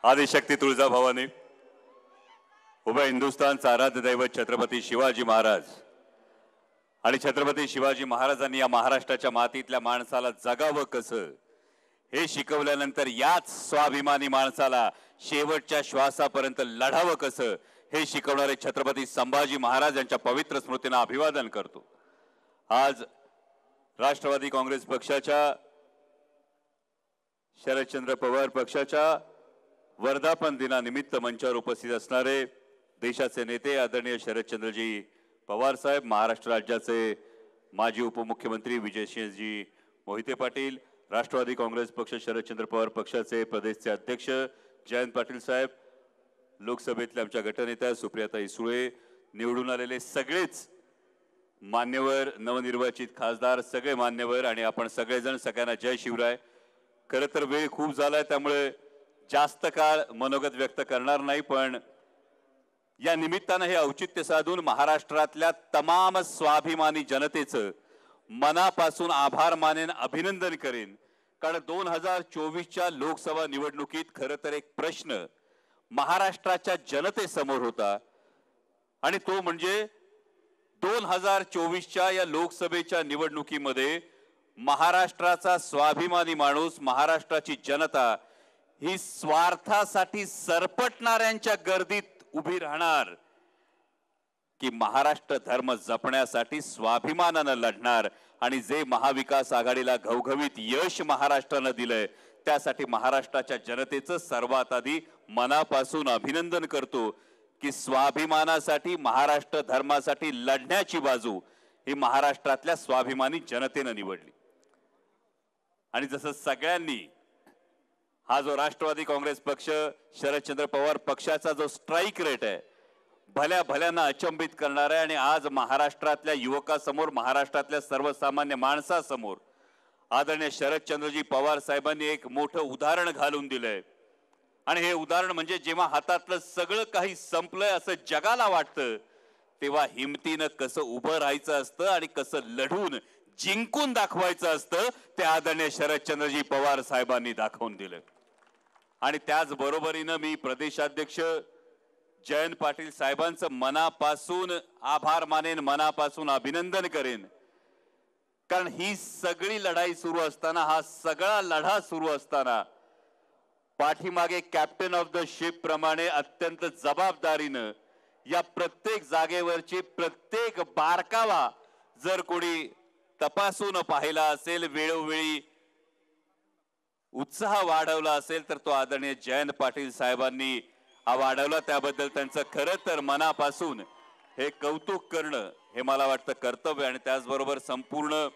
आदिशक्ती तुळजाभवानी, उभय हिंदुस्थानचा आराध्य दैवत छत्रपती शिवाजी महाराज आणि छत्रपती शिवाजी महाराजांनी या महाराष्ट्राच्या मातीतल्या माणसाला जगावं कसं हे शिकवल्यानंतर याच स्वाभिमानी माणसाला शेवटच्या श्वासापर्यंत लढावं कसं हे शिकवणारे छत्रपती संभाजी महाराज यांच्या पवित्र स्मृतींना अभिवादन करतो। आज राष्ट्रवादी काँग्रेस पक्षाच्या शरदचंद्र पवार पक्षाच्या वर्धापन दिनानिमित्त मंचावर उपस्थित असणारे देशाचे नेते आदरणीय शरदचंद्रजी पवार साहेब, महाराष्ट्र राज्याचे माजी उपमुख्यमंत्री विजयसिंहजी मोहिते पाटील, राष्ट्रवादी काँग्रेस पक्ष शरदचंद्र पवार पक्षाचे प्रदेशचे अध्यक्ष जयंत पाटील साहेब, लोकसभेतले आमच्या गटनेत्या सुप्रियाताई सुळे, निवडून आलेले सगळेच मान्यवर, नवनिर्वाचित खासदार, सगळे मान्यवर आणि आपण सगळेजण, सगळ्यांना जय शिवराय। खरं तर वेळ खूप झालाय त्यामुळे जास्त काळ मनोगत व्यक्त करणार नाही, पण या निमित्ताने हे औचित्य साधून महाराष्ट्रातल्या तमाम स्वाभिमानी जनतेचं मनापासून आभार मानेन, अभिनंदन करेन। कारण 2024च्या लोकसभा निवडणुकीत खरं तर एक प्रश्न महाराष्ट्राच्या जनतेसमोर होता आणि तो म्हणजे 2024च्या या लोकसभेच्या निवडणुकीमध्ये महाराष्ट्राचा स्वाभिमानी माणूस, महाराष्ट्राची जनता ही स्वार्थासाठी सरपटणाऱ्यांच्या गर्दीत उभी राहणार की महाराष्ट्र धर्म जपण्यासाठी स्वाभिमानाने लढणार। आणि जे महाविकास आघाडीला घवघवीत यश महाराष्ट्राने दिलंय त्यासाठी महाराष्ट्राच्या जनतेचं सर्वात आधी मनापासून अभिनंदन करतो की स्वाभिमानासाठी, महाराष्ट्र धर्मासाठी लढण्याची बाजू ही महाराष्ट्रातल्या स्वाभिमानी जनतेने निवडली। आणि जसं सगळ्यांनी हा जो राष्ट्रवादी काँग्रेस पक्ष शरदचंद्र पवार पक्षाचा जो स्ट्राइक रेट आहे भल्या भल्यांना अचंबित करणार आहे आणि आज महाराष्ट्रातल्या युवकासमोर, महाराष्ट्रातल्या सर्वसामान्य माणसासमोर आदरणीय शरदचंद्रजी पवार साहेबांनी एक मोठं उदाहरण घालून दिलंय। आणि हे उदाहरण म्हणजे जेव्हा हातातलं सगळं काही संपलंय असं जगाला वाटतं तेव्हा हिमतीनं कसं उभं राहायचं असतं आणि कसं लढून जिंकून दाखवायचं असतं ते आदरणीय शरदचंद्रजी पवार साहेबांनी दाखवून दिलं। आणि त्याच बरोबरीने मी प्रदेशाध्यक्ष जयंत पाटील साहेबांचं मनापासून आभार मानेन, मनापासून अभिनंदन करेन। कारण ही सगळी लढाई सुरू असताना, हा सगळा लढा सुरू असताना पाठीमागे कॅप्टन ऑफ द शिप प्रमाणे अत्यंत जबाबदारीनं या प्रत्येक जागेवरची प्रत्येक बारकावा जर कोणी तपासून पाहिला असेल, वेळोवेळी उत्साह वाढवला असेल तर तो आदरणीय जयंत पाटील साहेबांनी वाढवला। त्याबद्दल त्यांचं खरं तर मनापासून हे कौतुक करणं हे मला वाटतं कर्तव्य। आणि त्याचबरोबर संपूर्ण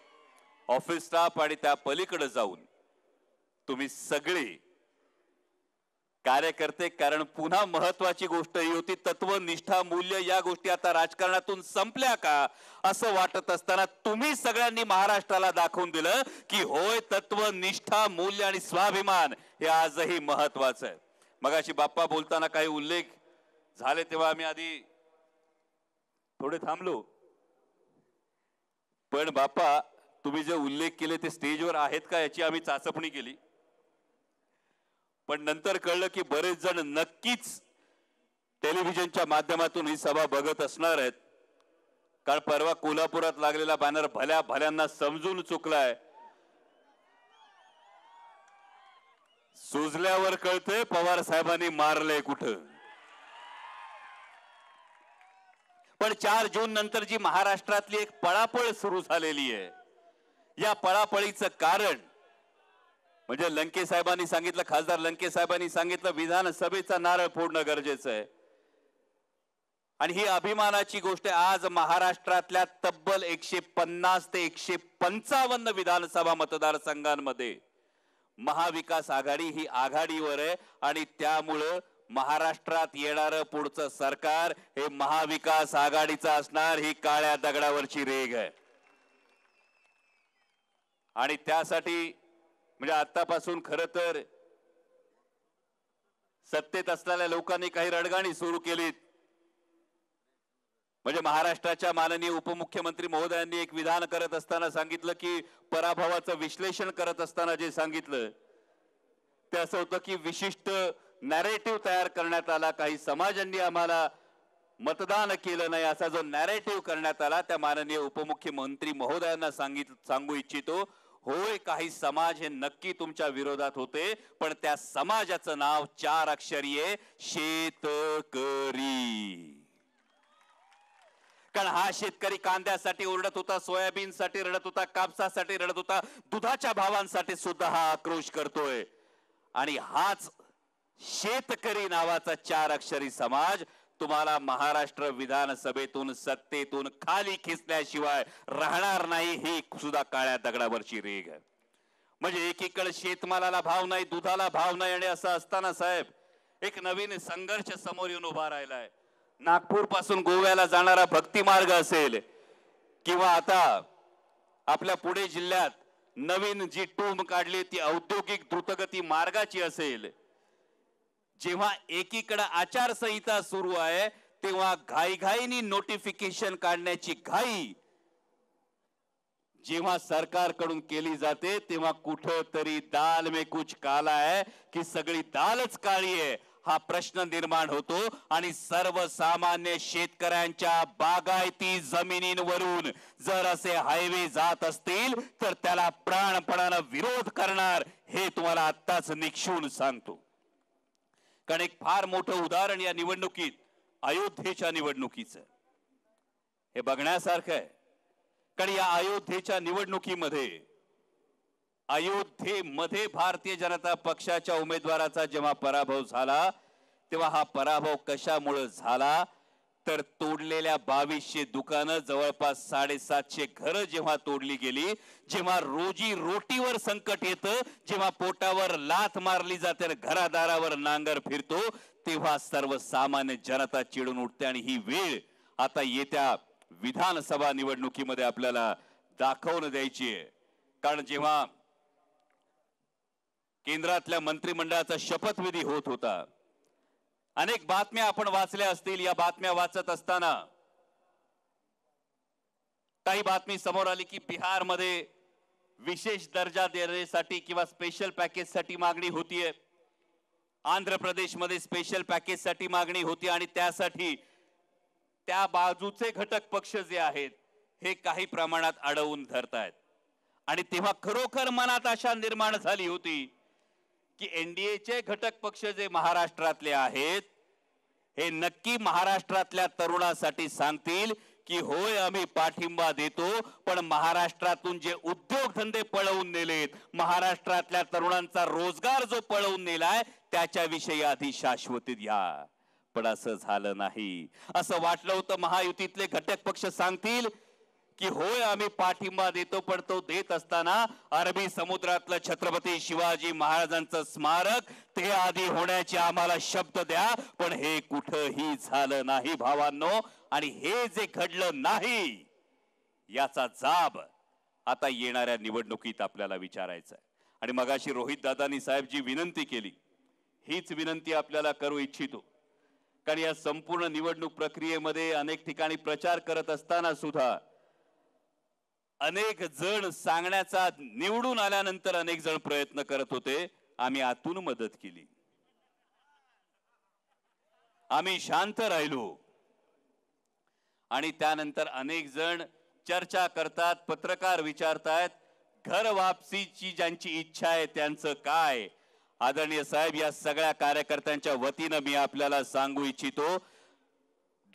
ऑफिस स्टाफ आणि त्या पलीकडे जाऊन तुम्ही सगळे कार्यकर्ते, कारण पुन्हा महत्वाची गोष्ट ही होती तत्व, निष्ठा, मूल्य या गोष्टी आता राजकारणातून संपल्या का असं वाटत असताना तुम्ही सगळ्यांनी महाराष्ट्राला दाखवून दिलं की होय, तत्व, निष्ठा, मूल्य आणि स्वाभिमान हे आजही महत्वाचं आहे। मगाशी बाप्पा बोलताना काही उल्लेख झाले तेव्हा आम्ही आधी थोडे थांबलो, पण बाप्पा तुम्ही जे उल्लेख केले ते स्टेजवर आहेत का याची आम्ही चाचपणी केली, पण नंतर कळलं की बरेच जण नक्कीच टेलिव्हिजनच्या माध्यमातून ही सभा बघत असणार आहेत। कारण परवा कोल्हापुरात लागलेला बॅनर भल्या भल्यांना समजून चुकलाय, सुजल्यावर कळतंय पवार साहेबांनी मारलंय कुठं। पण 4 जून नंतर जी महाराष्ट्रातली एक पळापळ सुरू झालेली आहे, या पळापळीचं कारण म्हणजे लंके साहेबांनी सांगितलं, खासदार लंके साहेबांनी सांगितलं विधानसभेचा नारळ फोडणं गरजेचं आहे। आणि ही अभिमानाची गोष्ट आज महाराष्ट्रातल्या तब्बल 150 ते 155 विधानसभा मतदारसंघांमध्ये महाविकास आघाडी ही आघाडीवर आहे आणि त्यामुळे महाराष्ट्रात येणारं पुढचं सरकार हे महाविकास आघाडीचं असणार, ही काळ्या दगडावरची रेघ आहे। आणि त्यासाठी म्हणजे आतापासून खरं तर सत्तेत असलेल्या लोकांनी काही रडगाणी सुरू केलीत। म्हणजे महाराष्ट्राच्या माननीय उपमुख्यमंत्री महोदयांनी एक विधान करत असताना सांगितलं की पराभवाचं विश्लेषण करत असताना जे सांगितलं ते असं होतं की विशिष्ट नॅरेटिव्ह तयार करण्यात आला, काही समाजांनी आम्हाला मतदान केलं नाही असा जो नॅरेटिव्ह करण्यात आला, त्या माननीय उपमुख्यमंत्री महोदयांना सांगू इच्छितो, होय काही समाज हे नक्की तुमच्या विरोधात होते, पण त्या समाजाचं नाव 4 अक्षरी आहे, शेतकरी. कारण हा शेतकरी कांद्यासाठी ओरडत होता, सोयाबीनसाठी रडत होता, कापसासाठी रडत होता, दुधाच्या भावांसाठी सुद्धा हा आक्रोश करतोय. आणि हाच शेतकरी नावाचा 4 अक्षरी समाज तुम्हाला महाराष्ट्र विधानसभेतून सत्तेतून खाली खेचल्याशिवाय राहणार नाही, ही सुद्धा काळ्या दगडावरची रेघ आहे. म्हणजे एकीकडे शेतमालाला भाव नाही, दुधाला भाव नाही, आणि असं असताना साहेब एक नवीन संघर्ष समोर येऊन उभा राहिलाय. नागपूर पासून गोव्याला जाणारा भक्ती मार्ग असेल, किंवा आता आपल्या पुणे जिल्ह्यात नवीन जी टूम काढली ती औद्योगिक द्रुतगती मार्गाची असेल, जेव्हा एकीकडे आचारसंहिता सुरू आहे तेव्हा घाईघाईनी नोटिफिकेशन काढण्याची घाई जेव्हा सरकारकडून केली जाते, तेव्हा कुठेतरी दाल में कुछ काला है की सगळी दालच काळी आहे हा प्रश्न निर्माण होतो. आणि सर्वसामान्य शेतकऱ्यांच्या बागायती जमिनींवरून जर असे हायवे जात असतील तर त्याला प्राणपणाने विरोध करणार, हे तुम्हाला आत्ताच निक्षून सांगतो. कारण एक फार मोठं उदाहरण या निवडणुकीत अयोध्येच्या निवडणुकीचं हे बघण्यासारखं आहे. कारण या अयोध्येच्या निवडणुकीमध्ये अयोध्येमध्ये भारतीय जनता पक्षाच्या उमेदवाराचा जेव्हा पराभव झाला, तेव्हा हा पराभव कशामुळे झाला तर तोडलेल्या 2200 दुकानं, जवळपास 750 घरं जेव्हा तोडली गेली, जेव्हा रोजी रोटीवर संकट येतं, जेव्हा पोटावर लाथ मारली जाते, घरादारावर नांगर फिरतो, तेव्हा सर्वसामान्य जनता चिडून उठते. आणि ही वेळ आता येत्या विधानसभा निवडणुकीमध्ये आपल्याला दाखवून द्यायची आहे. कारण जेव्हा केंद्रातल्या मंत्रिमंडळाचा शपथविधी होत होता, अनेक बातम्या आपण वाचल्या असतील. या बातम्या वाचत असताना काही बातमी समोर आली की बिहारमध्ये विशेष दर्जा देण्यासाठी किंवा स्पेशल पॅकेजसाठी मागणी होतीये, आंध्र प्रदेशमध्ये स्पेशल पॅकेजसाठी मागणी होती, आणि त्यासाठी त्या बाजूचे घटक पक्ष जे आहेत हे काही प्रमाणात अडवून धरतायत. आणि तेव्हा खरोखर मनात आशा निर्माण झाली होती की एनडीएचे घटक पक्ष जे महाराष्ट्रातले आहेत हे नक्की महाराष्ट्रातल्या तरुणासाठी सांगतील की होय आम्ही पाठिंबा देतो, पण महाराष्ट्रातून जे उद्योगधंदे पळवून नेलेत, महाराष्ट्रातल्या तरुणांचा रोजगार जो पळवून नेलाय त्याच्याविषयी आधी शाश्वती द्या. पण असं झालं नाही. असं वाटलं होतं महायुतीतले घटक पक्ष सांगतील की होय आम्ही पाठिंबा देतो, पण तो देत असताना अरबी समुद्रातलं छत्रपती शिवाजी महाराजांचं स्मारक ते आधी होण्याचे आम्हाला शब्द द्या. पण हे कुठंही झालं नाही भावांनो. आणि हे जे घडलं नाही याचा जाब आता येणाऱ्या निवडणुकीत आपल्याला विचारायचा आहे. आणि मगाशी रोहित दादानी साहेब जी विनंती केली, हीच विनंती आपल्याला करू इच्छितो. कारण या संपूर्ण निवडणूक प्रक्रियेमध्ये अनेक ठिकाणी प्रचार करत असताना सुद्धा अनेक जण सांगण्याचा, निवडून आल्यानंतर अनेक जण प्रयत्न करत होते, आम्ही आतून मदत केली, आम्ही शांत राहिलो. आणि त्यानंतर अनेक जण चर्चा करतात, पत्रकार विचारतात, घर वापसीची ज्यांची इच्छा आहे त्यांचं काय. आदरणीय साहेब, या सगळ्या कार्यकर्त्यांच्या वतीनं मी आपल्याला सांगू इच्छितो,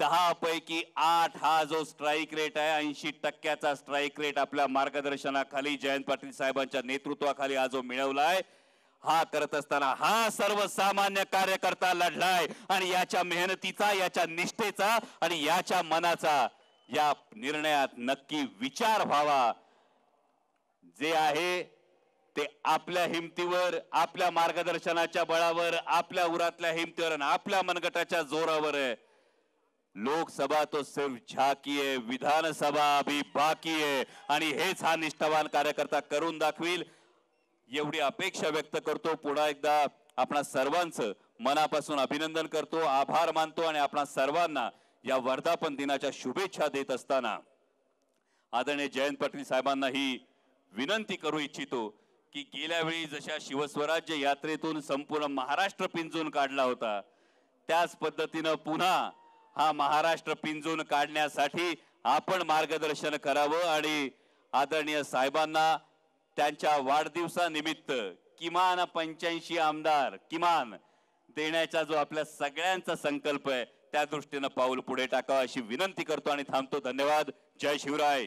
10 पैकी 8 हा जो स्ट्राइक रेट आहे, 80% स्ट्राइक रेट आपल्या मार्गदर्शनाखाली जयंत पाटील साहेबांच्या नेतृत्वाखाली हा जो मिळवलाय, हा करत असताना हा सर्वसामान्य कार्यकर्ता लढलाय. आणि याच्या मेहनतीचा, याच्या निष्ठेचा आणि याच्या मनाचा या निर्णयात नक्की विचार व्हावा. जे आहे ते आपल्या हिमतीवर, आपल्या मार्गदर्शनाच्या बळावर, आपल्या उरातल्या हिमतीवर आणि आपल्या मनगटाच्या जोरावर आहे. लोकसभा तो सिर्फ झाकी है, विधानसभा अभी बाकी है. आणि हेच हा निष्ठावान कार्यकर्ता करून दाखवील एवढी अपेक्षा व्यक्त करतो. पुन्हा एकदा आपणा सर्वांचं मनापासून अभिनंदन करतो, आभार मानतो आणि आपणा सर्वांना या वर्धापन दिनाच्या शुभेच्छा देत असताना आदरणीय जयंत पाटील साहेबांना ही विनंती करू इच्छितो की गेल्या वेळी जशा शिवस्वराज्य यात्रेतून संपूर्ण महाराष्ट्र पिंजून काढला होता, त्याच पद्धतीनं पुन्हा हा महाराष्ट्र पिंजून काढण्यासाठी आपण मार्गदर्शन करावं आणि आदरणीय साहेबांना त्यांच्या वाढदिवसानिमित्त किमान 85 आमदार किमान देण्याचा जो आपल्या सगळ्यांचा संकल्प आहे त्या दृष्टीने पाऊल पुढे टाकावं अशी विनंती करतो आणि थांबतो. धन्यवाद. जय शिवराय.